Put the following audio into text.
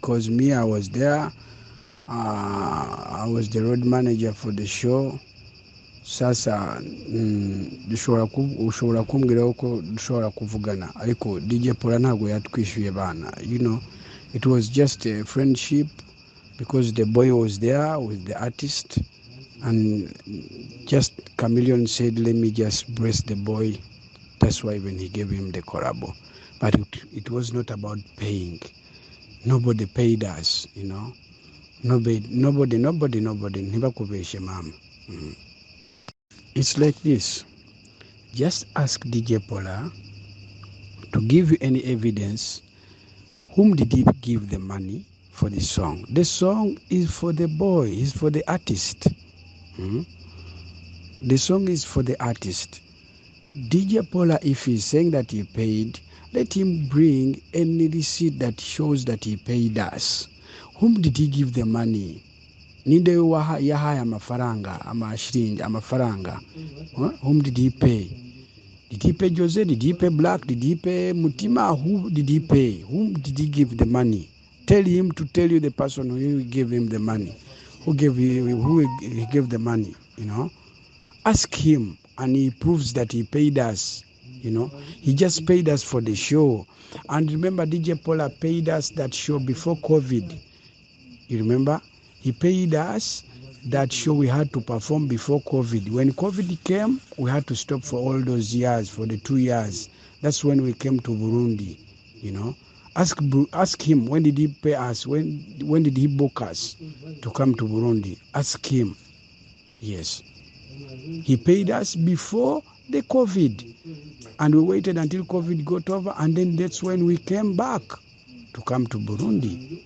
because me, I was there. I was the road manager for the show. Sasa ushobora kumbwira ko dushobora kuvugana, ariko DJ Paulin ntabwo yatwishyuye bana. You know, it was just a friendship because the boy was there with the artist, and just Chameleon said, let me just bless the boy. That's why when he gave him the collabo. But it was not about paying. Nobody paid us, you know. Nobody. Ntibakubeshe mama. It's like this. Just ask DJ Paulin to give you any evidence. Whom did he give the money for the song? The song is for the boy, is for the artist. The song is for the artist. DJ Paulin, if he's saying that he paid, let him bring any receipt that shows that he paid us. Whom did he give the money? Ninde yahaya amafaranga, amashiringi, amafaranga. Whom did he pay? Did he pay Jose? Did he pay Black? Did he pay Mutima? Who did he pay? Whom did he give the money? Tell him to tell you the person who gave him the money. Who he gave the money, you know? Ask him, and he proves that he paid us, you know? He just paid us for the show. And remember, DJ Paulin paid us that show before COVID. You remember? He paid us that show we had to perform before COVID. When COVID came, we had to stop for all those years, for the 2 years. That's when we came to Burundi, you know. Ask him, when did he pay us? When did he book us to come to Burundi? Ask him. Yes. He paid us before the COVID. And we waited until COVID got over, and then that's when we came back to come to Burundi.